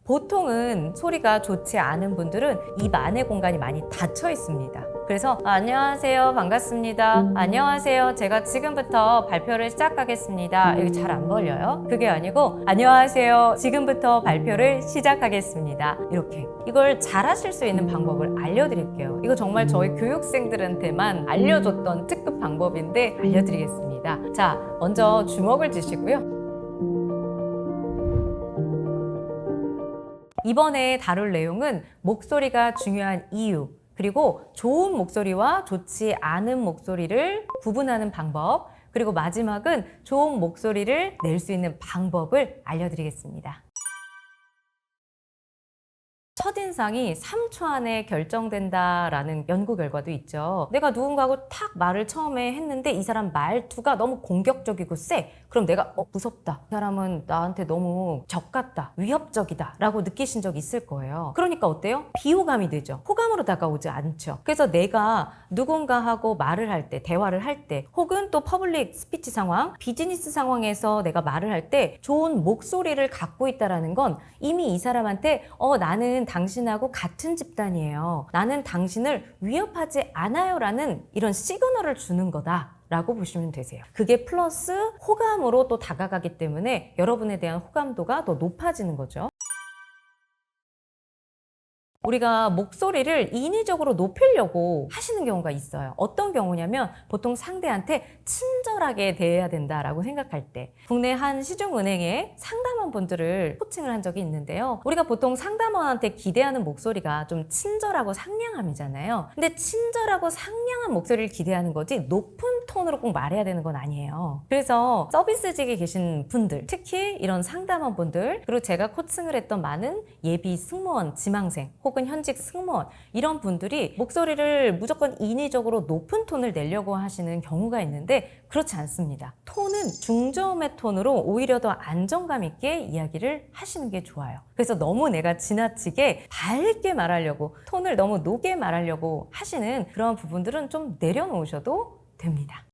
보통은 소리가 좋지 않은 분들은 입 안의 공간이 많이 닫혀 있습니다. 그래서 안녕하세요, 반갑습니다. 안녕하세요, 제가 지금부터 발표를 시작하겠습니다. 이게 잘 안 벌려요. 그게 아니고 안녕하세요, 지금부터 발표를 시작하겠습니다. 이렇게 이걸 잘하실 수 있는 방법을 알려드릴게요. 이거 정말 저희 교육생들한테만 알려줬던 특급 방법인데 알려드리겠습니다. 자, 먼저 주먹을 쥐시고요. 이번에 다룰 내용은 목소리가 중요한 이유, 그리고 좋은 목소리와 좋지 않은 목소리를 구분하는 방법, 그리고 마지막은 좋은 목소리를 낼 수 있는 방법을 알려드리겠습니다. 첫인상이 3초 안에 결정된다라는 연구 결과도 있죠. 내가 누군가하고 탁 말을 처음에 했는데 이 사람 말투가 너무 공격적이고 세. 그럼 내가 무섭다. 이 사람은 나한테 너무 적 같다. 위협적이다. 라고 느끼신 적 있을 거예요. 그러니까 어때요? 비호감이 되죠. 호감으로 다가오지 않죠. 그래서 내가 누군가하고 말을 할 때, 대화를 할 때, 혹은 또 퍼블릭 스피치 상황, 비즈니스 상황에서 내가 말을 할 때 좋은 목소리를 갖고 있다는 건 이미 이 사람한테 나는 당신하고 같은 집단이에요. 나는 당신을 위협하지 않아요. 라는 이런 시그널을 주는 거다. 라고 보시면 되세요. 그게 플러스 호감으로 또 다가가기 때문에 여러분에 대한 호감도가 더 높아지는 거죠. 우리가 목소리를 인위적으로 높이려고 하시는 경우가 있어요. 어떤 경우냐면 보통 상대한테 친절하게 대해야 된다라고 생각할 때, 국내 한 시중은행에 상담원 분들을 코칭을 한 적이 있는데요. 우리가 보통 상담원한테 기대하는 목소리가 좀 친절하고 상냥함이잖아요. 근데 친절하고 상냥한 목소리를 기대하는 거지 높은 톤으로 꼭 말해야 되는 건 아니에요. 그래서 서비스직에 계신 분들, 특히 이런 상담원 분들, 그리고 제가 코칭을 했던 많은 예비 승무원, 지망생 혹은 현직 승무원, 이런 분들이 목소리를 무조건 인위적으로 높은 톤을 내려고 하시는 경우가 있는데 그렇지 않습니다. 톤은 중저음의 톤으로 오히려 더 안정감 있게 이야기를 하시는 게 좋아요. 그래서 너무 내가 지나치게 밝게 말하려고, 톤을 너무 높게 말하려고 하시는 그런 부분들은 좀 내려놓으셔도 됩니다.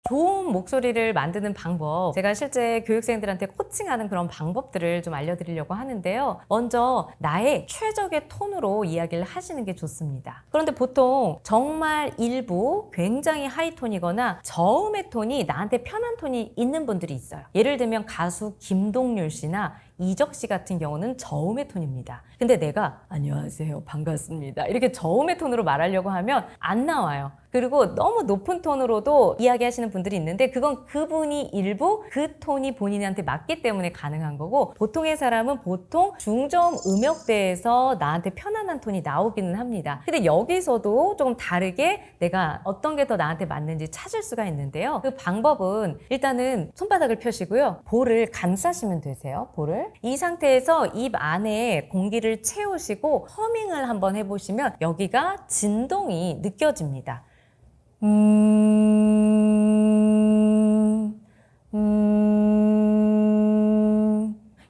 좋은 목소리를 만드는 방법, 제가 실제 교육생들한테 코칭하는 그런 방법들을 좀 알려드리려고 하는데요. 먼저 나의 최적의 톤으로 이야기를 하시는 게 좋습니다. 그런데 보통 정말 일부 굉장히 하이톤이거나 저음의 톤이 나한테 편한 톤이 있는 분들이 있어요. 예를 들면 가수 김동률 씨나 이적 씨 같은 경우는 저음의 톤입니다. 근데 내가 안녕하세요, 반갑습니다, 이렇게 저음의 톤으로 말하려고 하면 안 나와요. 그리고 너무 높은 톤으로도 이야기하시는 분들이 있는데 그건 그분이 일부 그 톤이 본인한테 맞기 때문에 가능한 거고, 보통의 사람은 보통 중저음 음역대에서 나한테 편안한 톤이 나오기는 합니다. 근데 여기서도 조금 다르게 내가 어떤 게 더 나한테 맞는지 찾을 수가 있는데요. 그 방법은 일단은 손바닥을 펴시고요. 볼을 감싸시면 되세요. 볼을. 이 상태에서 입 안에 공기를 채우시고 허밍을 한번 해보시면 여기가 진동이 느껴집니다.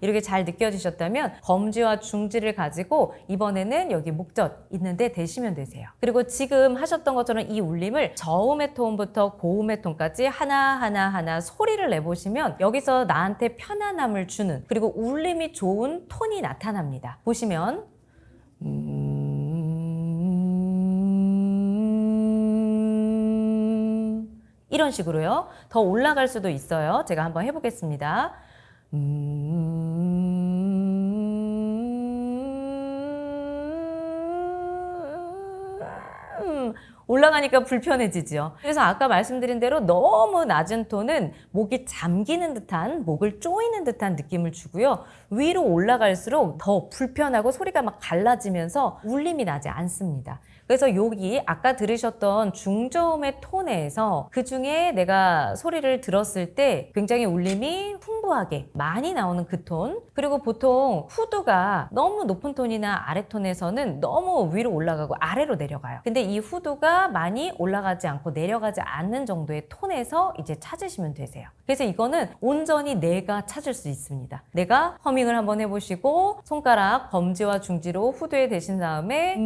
이렇게 잘 느껴지셨다면 검지와 중지를 가지고 이번에는 여기 목젖 있는데 대시면 되세요. 그리고 지금 하셨던 것처럼 이 울림을 저음의 톤부터 고음의 톤까지 하나하나 소리를 내보시면 여기서 나한테 편안함을 주는, 그리고 울림이 좋은 톤이 나타납니다. 보시면 이런 식으로요. 더 올라갈 수도 있어요. 제가 한번 해보겠습니다. 올라가니까 불편해지죠. 그래서 아까 말씀드린 대로 너무 낮은 톤은 목이 잠기는 듯한, 목을 조이는 듯한 느낌을 주고요. 위로 올라갈수록 더 불편하고 소리가 막 갈라지면서 울림이 나지 않습니다. 그래서 여기 아까 들으셨던 중저음의 톤에서 그 중에 내가 소리를 들었을 때 굉장히 울림이 풍부하게 많이 나오는 그 톤, 그리고 보통 후두가 너무 높은 톤이나 아래 톤에서는 너무 위로 올라가고 아래로 내려가요. 근데 이 후두가 많이 올라가지 않고 내려가지 않는 정도의 톤에서 이제 찾으시면 되세요. 그래서 이거는 온전히 내가 찾을 수 있습니다. 내가 허밍을 한번 해보시고 손가락 검지와 중지로 후두에 대신 다음에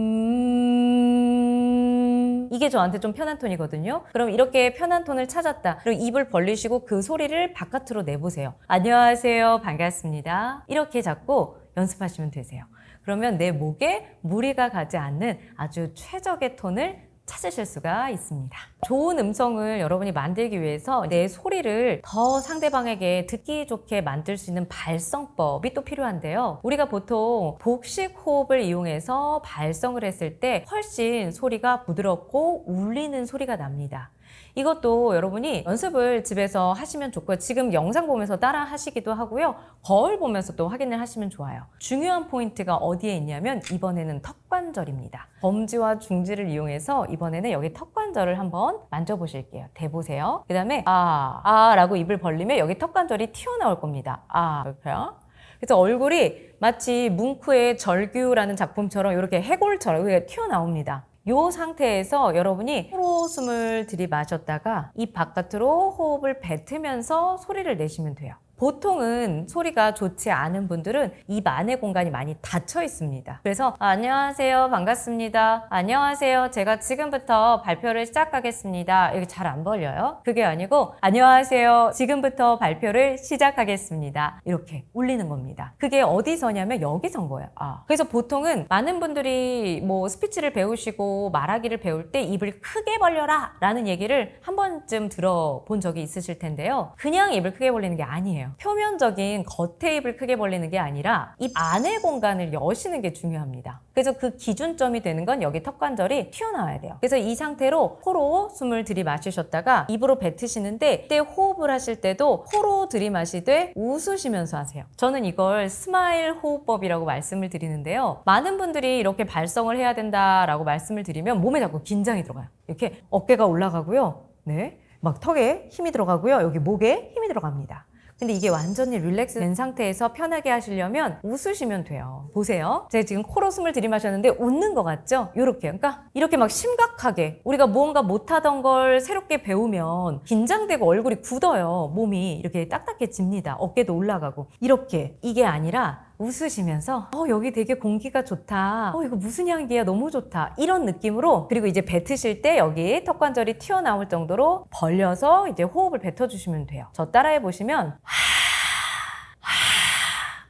이게 저한테 좀 편한 톤이거든요. 그럼 이렇게 편한 톤을 찾았다. 그리고 입을 벌리시고 그 소리를 바깥으로 내보세요. 안녕하세요. 반갑습니다. 이렇게 자꾸 연습하시면 되세요. 그러면 내 목에 무리가 가지 않는 아주 최적의 톤을 찾으실 수가 있습니다. 좋은 음성을 여러분이 만들기 위해서 내 소리를 더 상대방에게 듣기 좋게 만들 수 있는 발성법이 또 필요한데요. 우리가 보통 복식 호흡을 이용해서 발성을 했을 때 훨씬 소리가 부드럽고 울리는 소리가 납니다. 이것도 여러분이 연습을 집에서 하시면 좋고요. 지금 영상 보면서 따라 하시기도 하고요. 거울 보면서 또 확인을 하시면 좋아요. 중요한 포인트가 어디에 있냐면 이번에는 턱관절입니다. 검지와 중지를 이용해서 이번에는 여기 턱관절을 한번 만져보실게요. 대보세요. 그 다음에 라고 입을 벌리면 여기 턱관절이 튀어나올 겁니다. 이렇게요. 그래서 얼굴이 마치 뭉크의 절규라는 작품처럼 이렇게 해골처럼 이렇게 튀어나옵니다. 이 상태에서 여러분이 코로 숨을 들이마셨다가 입 바깥으로 호흡을 뱉으면서 소리를 내시면 돼요. 보통은 소리가 좋지 않은 분들은 입 안에 공간이 많이 닫혀 있습니다. 그래서 안녕하세요, 반갑습니다. 안녕하세요, 제가 지금부터 발표를 시작하겠습니다. 이게 잘 안 벌려요. 그게 아니고 안녕하세요, 지금부터 발표를 시작하겠습니다. 이렇게 울리는 겁니다. 그게 어디서냐면 여기선 거예요. 그래서 보통은 많은 분들이 뭐 스피치를 배우시고 말하기를 배울 때 입을 크게 벌려라 라는 얘기를 한 번쯤 들어본 적이 있으실 텐데요. 그냥 입을 크게 벌리는 게 아니에요. 표면적인 겉에 입을 크게 벌리는 게 아니라 입 안의 공간을 여시는 게 중요합니다. 그래서 그 기준점이 되는 건 여기 턱관절이 튀어나와야 돼요. 그래서 이 상태로 코로 숨을 들이마시셨다가 입으로 뱉으시는데 이때 호흡을 하실 때도 코로 들이마시되 웃으시면서 하세요. 저는 이걸 스마일 호흡법이라고 말씀을 드리는데요. 많은 분들이 이렇게 발성을 해야 된다라고 말씀을 드리면 몸에 자꾸 긴장이 들어가요. 이렇게 어깨가 올라가고요. 네, 막 턱에 힘이 들어가고요. 여기 목에 힘이 들어갑니다. 근데 이게 완전히 릴렉스 된 상태에서 편하게 하시려면 웃으시면 돼요. 보세요. 제가 지금 코로 숨을 들이마셨는데 웃는 것 같죠? 요렇게. 그러니까 이렇게 막 심각하게 우리가 무언가 못하던 걸 새롭게 배우면 긴장되고 얼굴이 굳어요. 몸이 이렇게 딱딱해집니다. 어깨도 올라가고. 이렇게. 이게 아니라 웃으시면서 여기 되게 공기가 좋다. 이거 무슨 향기야? 너무 좋다. 이런 느낌으로 그리고 이제 뱉으실 때 여기 턱관절이 튀어나올 정도로 벌려서 이제 호흡을 뱉어주시면 돼요. 저 따라해 보시면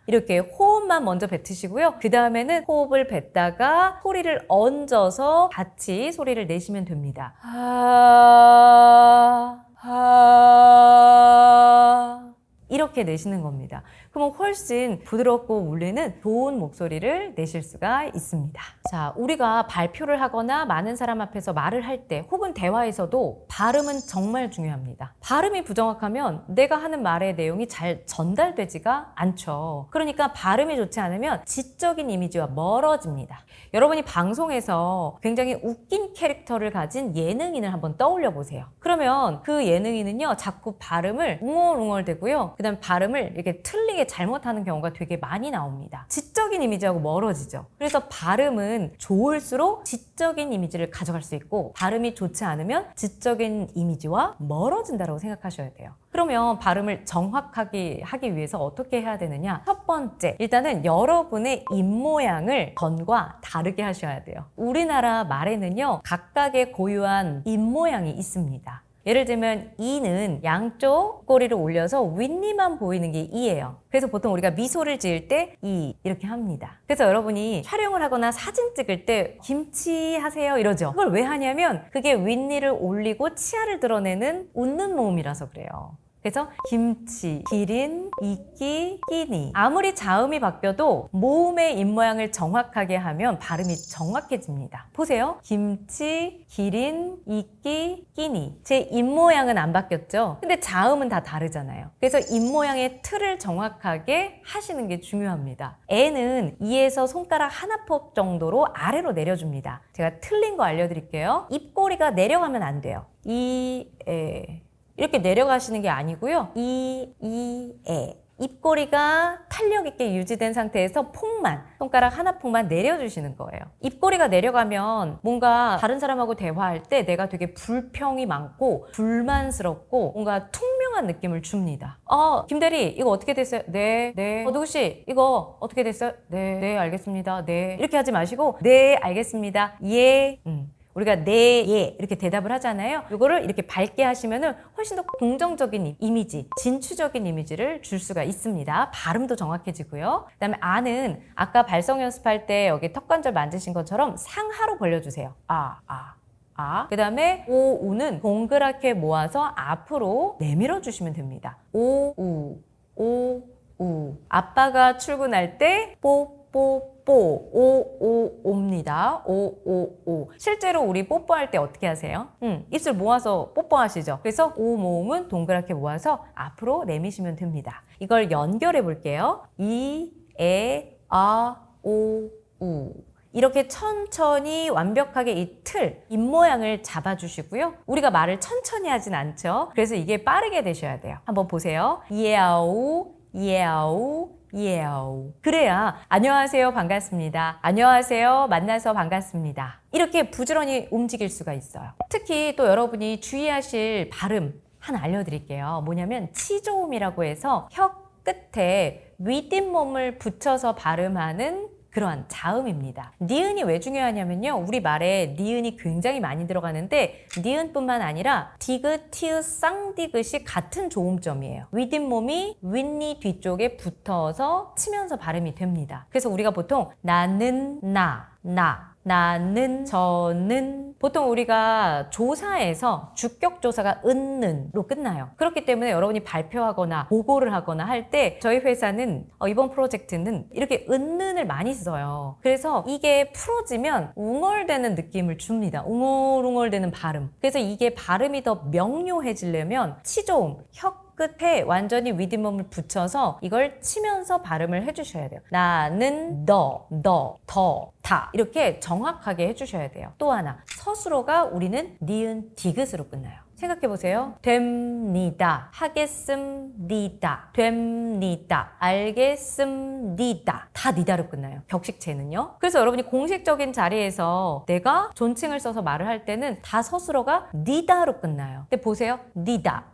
이렇게 호흡만 먼저 뱉으시고요. 그 다음에는 호흡을 뱉다가 소리를 얹어서 같이 소리를 내시면 됩니다. 이렇게 내시는 겁니다. 그러면 훨씬 부드럽고 울리는 좋은 목소리를 내실 수가 있습니다. 자, 우리가 발표를 하거나 많은 사람 앞에서 말을 할 때 혹은 대화에서도 발음은 정말 중요합니다. 발음이 부정확하면 내가 하는 말의 내용이 잘 전달되지가 않죠. 그러니까 발음이 좋지 않으면 지적인 이미지와 멀어집니다. 여러분이 방송에서 굉장히 웃긴 캐릭터를 가진 예능인을 한번 떠올려 보세요. 그러면 그 예능인은요, 자꾸 발음을 웅얼웅얼대고요. 그 다음 발음을 이렇게 틀리게 잘못하는 경우가 되게 많이 나옵니다. 지적인 이미지하고 멀어지죠. 그래서 발음은 좋을수록 지적인 이미지를 가져갈 수 있고 발음이 좋지 않으면 지적인 이미지와 멀어진다고 생각하셔야 돼요. 그러면 발음을 정확하게 하기 위해서 어떻게 해야 되느냐? 첫 번째, 일단은 여러분의 입모양을 전과 다르게 하셔야 돼요. 우리나라 말에는요, 각각의 고유한 입모양이 있습니다. 예를 들면 이는 양쪽 꼬리를 올려서 윗니만 보이는 게 이예요. 그래서 보통 우리가 미소를 지을 때 이 이렇게 합니다. 그래서 여러분이 촬영을 하거나 사진 찍을 때 김치 하세요 이러죠. 그걸 왜 하냐면 그게 윗니를 올리고 치아를 드러내는 웃는 모음이라서 그래요. 그래서 김치, 기린, 이끼, 끼니. 아무리 자음이 바뀌어도 모음의 입모양을 정확하게 하면 발음이 정확해집니다. 보세요. 김치, 기린, 이끼, 끼니. 제 입모양은 안 바뀌었죠? 근데 자음은 다 다르잖아요. 그래서 입모양의 틀을 정확하게 하시는 게 중요합니다. 애는 이에서 손가락 하나 폭 정도로 아래로 내려줍니다. 제가 틀린 거 알려드릴게요. 입꼬리가 내려가면 안 돼요. 에. 이렇게 내려가시는 게 아니고요. 에. 입꼬리가 탄력 있게 유지된 상태에서 폭만, 손가락 하나 폭만 내려주시는 거예요. 입꼬리가 내려가면 뭔가 다른 사람하고 대화할 때 내가 되게 불평이 많고 불만스럽고 뭔가 퉁명한 느낌을 줍니다. 김대리 이거 어떻게 됐어요? 네. 누구씨 이거 어떻게 됐어요? 네. 알겠습니다. 네. 이렇게 하지 마시고 네 알겠습니다. 예. 우리가 네, 예 이렇게 대답을 하잖아요. 이거를 이렇게 밝게 하시면은 훨씬 더 긍정적인 이미지, 진취적인 이미지를 줄 수가 있습니다. 발음도 정확해지고요. 그다음에 아는 아까 발성 연습할 때 여기 턱관절 만드신 것처럼 상하로 벌려주세요. 그다음에 오, 우는 동그랗게 모아서 앞으로 내밀어 주시면 됩니다. 오, 우. 아빠가 출근할 때 옵니다. 실제로 우리 뽀뽀할 때 어떻게 하세요? 입술 모아서 뽀뽀하시죠? 그래서 오 모음은 동그랗게 모아서 앞으로 내미시면 됩니다. 이걸 연결해 볼게요. 이, 에, 아, 오, 우. 이렇게 천천히 완벽하게 이 틀, 입 모양을 잡아주시고요. 우리가 말을 천천히 하진 않죠. 그래서 이게 빠르게 되셔야 돼요. 한번 보세요. 예아우, 예아우, 예아우. 그래야 안녕하세요, 반갑습니다. 안녕하세요, 만나서 반갑습니다. 이렇게 부지런히 움직일 수가 있어요. 특히 또 여러분이 주의하실 발음 하나 알려드릴게요. 뭐냐면 치조음이라고 해서 혀 끝에 윗잇몸을 붙여서 발음하는 그러한 자음입니다. 니은이 왜 중요하냐면요. 우리 말에 니은이 굉장히 많이 들어가는데 니은뿐만 아니라 디귿, 티읕, 쌍디귿이 같은 조음점이에요. 윗잇몸이 윗니 뒤쪽에 붙어서 치면서 발음이 됩니다. 그래서 우리가 보통 나는 나는 저는 보통 우리가 조사에서 주격조사가 은는로 끝나요. 그렇기 때문에 여러분이 발표하거나 보고를 하거나 할 때 저희 회사는 이번 프로젝트는 이렇게 은는을 많이 써요. 그래서 이게 풀어지면 웅얼대는 느낌을 줍니다. 웅얼웅얼대는 발음. 그래서 이게 발음이 더 명료해지려면 치조음, 혀 끝에 완전히 윗잇몸을 붙여서 이걸 치면서 발음을 해주셔야 돼요. 나는 너, 더, 다 이렇게 정확하게 해주셔야 돼요. 또 하나, 서술어가 우리는 니은 디귿으로 끝나요. 생각해보세요. 됩니다. 하겠습니다. 됩니다. 알겠습니다. 다 니다로 끝나요. 격식체는요. 그래서 여러분이 공식적인 자리에서 내가 존칭을 써서 말을 할 때는 다 서술어가 니다로 끝나요. 근데 보세요. 니다.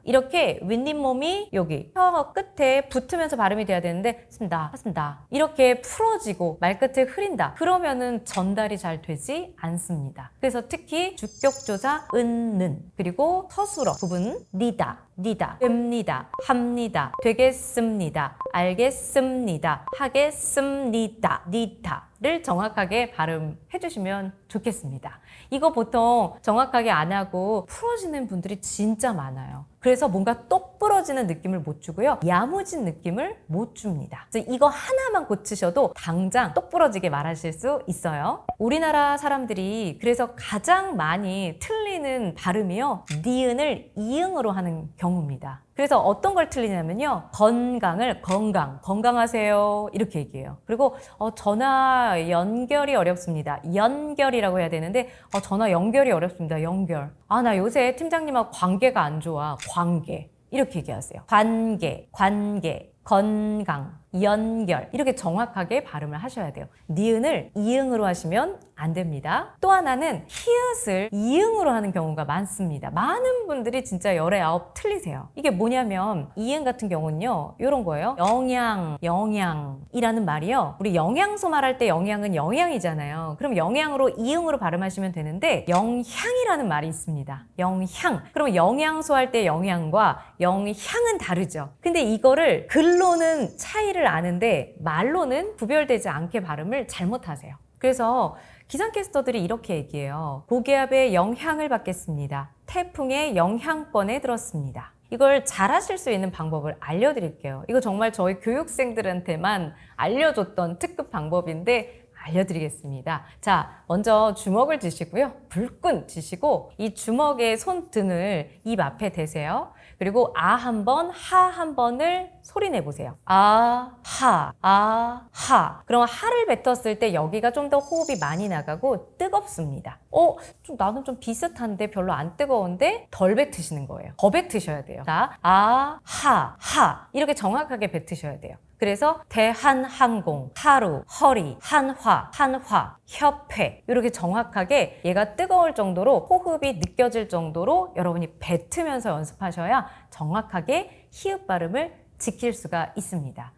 이렇게 윗잇몸이 여기 혀 끝에 붙으면서 발음이 돼야 되는데 습니다. 이렇게 풀어지고 말끝을 흐린다. 그러면은 전달이 잘 되지 않습니다. 그래서 특히 주격조사 은 그리고 서술어 부분 니다, 됩니다, 합니다, 되겠습니다, 알겠습니다, 하겠습니다, 니다를 정확하게 발음해 주시면 좋겠습니다. 이거 보통 정확하게 안 하고 풀어지는 분들이 진짜 많아요. 그래서 뭔가 똑 부러지는 느낌을 못 주고요. 야무진 느낌을 못 줍니다. 그래서 이거 하나만 고치셔도 당장 똑 부러지게 말하실 수 있어요. 우리나라 사람들이 그래서 가장 많이 틀리는 발음이요. 니은을 이응으로 하는 경우입니다. 그래서 어떤 걸 틀리냐면요. 건강을 건강하세요 이렇게 얘기해요. 그리고 전화 연결이 어렵습니다. 연결이라고 해야 되는데 전화 연결이 어렵습니다. 연결. 나 요새 팀장님하고 관계가 안 좋아. 관계 이렇게 얘기하세요. 관계, 건강, 연결 이렇게 정확하게 발음을 하셔야 돼요. 니은을 이응으로 하시면 안 됩니다. 또 하나는 히읗을 이응으로 하는 경우가 많습니다. 많은 분들이 진짜 열에 아홉 틀리세요. 이게 뭐냐면 이응 같은 경우는요. 이런 거예요. 영양이라는 말이요. 우리 영양소 말할 때 영양은 영양이잖아요. 그럼 영양으로 이응으로 발음하시면 되는데 영향이라는 말이 있습니다. 영향. 그럼 영양소 할 때 영양과 영향은 다르죠. 근데 이거를 글로는 차이를 아는데 말로는 구별되지 않게 발음을 잘못하세요. 그래서 기상캐스터들이 이렇게 얘기해요. 고기압의 영향을 받겠습니다. 태풍의 영향권에 들었습니다. 이걸 잘하실 수 있는 방법을 알려드릴게요. 이거 정말 저희 교육생들한테만 알려줬던 특급 방법인데 알려드리겠습니다. 자, 먼저 주먹을 쥐시고요. 불끈 쥐시고 이 주먹의 손등을 입 앞에 대세요. 그리고 아 한 번, 하 한 번을 소리 내보세요. 아, 하. 그럼 하를 뱉었을 때 여기가 좀 더 호흡이 많이 나가고 뜨겁습니다. 나는 좀 비슷한데 별로 안 뜨거운데 덜 뱉으시는 거예요. 더 뱉으셔야 돼요. 자, 아, 하. 이렇게 정확하게 뱉으셔야 돼요. 그래서 대한항공, 하루, 허리, 한화, 협회 이렇게 정확하게 얘가 뜨거울 정도로 호흡이 느껴질 정도로 여러분이 뱉으면서 연습하셔야 정확하게 히읗 발음을 지킬 수가 있습니다.